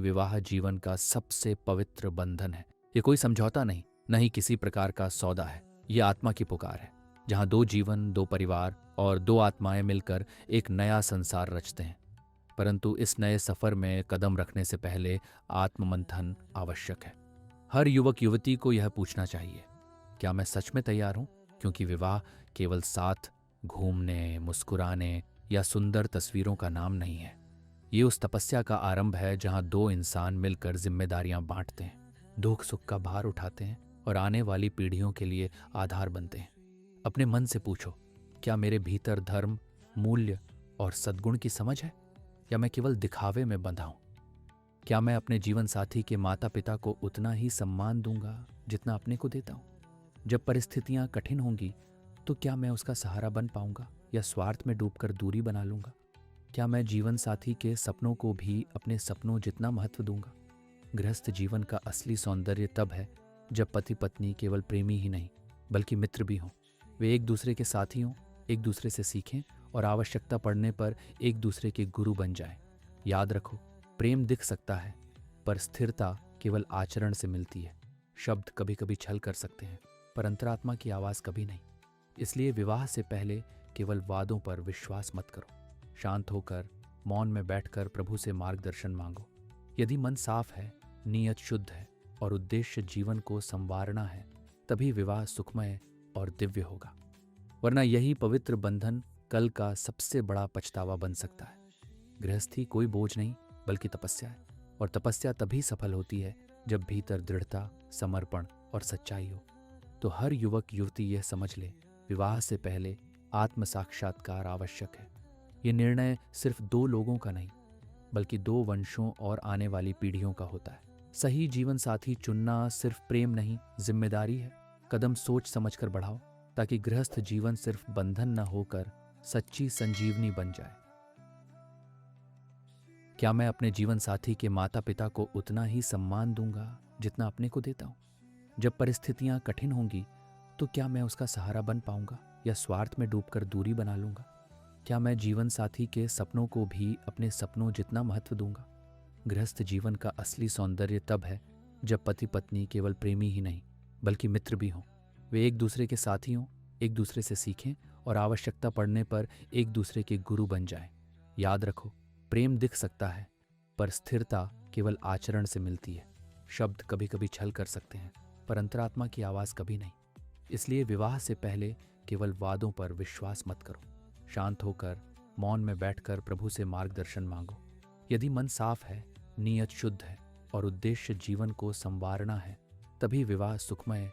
विवाह जीवन का सबसे पवित्र बंधन है। ये कोई समझौता नहीं, न ही किसी प्रकार का सौदा है। ये आत्मा की पुकार है, जहाँ दो जीवन, दो परिवार और दो आत्माएं मिलकर एक नया संसार रचते हैं। परंतु इस नए सफर में कदम रखने से पहले आत्ममंथन आवश्यक है। हर युवक युवती को यह पूछना चाहिए, क्या मैं सच में तैयार हूं? क्योंकि विवाह केवल साथ घूमने, मुस्कुराने या सुंदर तस्वीरों का नाम नहीं है। ये उस तपस्या का आरंभ है जहां दो इंसान मिलकर जिम्मेदारियां बांटते हैं, दुख सुख का भार उठाते हैं और आने वाली पीढ़ियों के लिए आधार बनते हैं। अपने मन से पूछो, क्या मेरे भीतर धर्म, मूल्य और सद्गुण की समझ है, या मैं केवल दिखावे में बंधा हूं? क्या मैं अपने जीवन साथी के माता पिता को उतना ही सम्मान दूंगा जितना अपने को देता हूं? जब परिस्थितियां कठिन होंगी तो क्या मैं उसका सहारा बन पाऊंगा, या स्वार्थ में डूबकर दूरी बना लूंगा? क्या मैं जीवन साथी के सपनों को भी अपने सपनों जितना महत्व दूंगा? गृहस्थ जीवन का असली सौंदर्य तब है जब पति पत्नी केवल प्रेमी ही नहीं बल्कि मित्र भी हों। वे एक दूसरे के साथी हों, एक दूसरे से सीखें और आवश्यकता पड़ने पर एक दूसरे के गुरु बन जाएं। याद रखो, प्रेम दिख सकता है पर स्थिरता केवल आचरण से मिलती है। शब्द कभी कभी छल कर सकते हैं पर अंतरात्मा की आवाज कभी नहीं। इसलिए विवाह से पहले केवल वादों पर विश्वास मत करो। शांत होकर, मौन में बैठकर प्रभु से मार्गदर्शन मांगो। यदि मन साफ है, नीयत शुद्ध है और उद्देश्य जीवन को संवारना है, तभी विवाह सुखमय और दिव्य होगा। वरना यही पवित्र बंधन कल का सबसे बड़ा पछतावा बन सकता है। गृहस्थी कोई बोझ नहीं बल्कि तपस्या है, और तपस्या तभी सफल होती है जब भीतर दृढ़ता, समर्पण और सच्चाई हो। तो हर युवक युवती यह समझ ले, विवाह से पहले आत्म साक्षात्कार आवश्यक है। ये निर्णय सिर्फ दो लोगों का नहीं बल्कि दो वंशों और आने वाली पीढ़ियों का होता है। सही जीवन साथी चुनना सिर्फ प्रेम नहीं, जिम्मेदारी है। कदम सोच समझकर बढ़ाओ ताकि गृहस्थ जीवन सिर्फ बंधन न होकर सच्ची संजीवनी बन जाए। क्या मैं अपने जीवन साथी के माता पिता को उतना ही सम्मान दूंगा जितना अपने को देता हूं? जब परिस्थितियां कठिन होंगी तो क्या मैं उसका सहारा बन पाऊंगा, या स्वार्थ में डूबकर दूरी बना लूंगा? क्या मैं जीवन साथी के सपनों को भी अपने सपनों जितना महत्व दूंगा? गृहस्थ जीवन का असली सौंदर्य तब है जब पति पत्नी केवल प्रेमी ही नहीं बल्कि मित्र भी हों। वे एक दूसरे के साथी हों, एक दूसरे से सीखें और आवश्यकता पड़ने पर एक दूसरे के गुरु बन जाएं। याद रखो, प्रेम दिख सकता है पर स्थिरता केवल आचरण से मिलती है। शब्द कभी कभी छल कर सकते हैं पर अंतरात्मा की आवाज कभी नहीं। इसलिए विवाह से पहले केवल वादों पर विश्वास मत करो। शांत होकर, मौन में बैठकर प्रभु से मार्गदर्शन मांगो। यदि मन साफ है, नीयत शुद्ध है और उद्देश्य जीवन को संवारना है, तभी विवाह सुखमय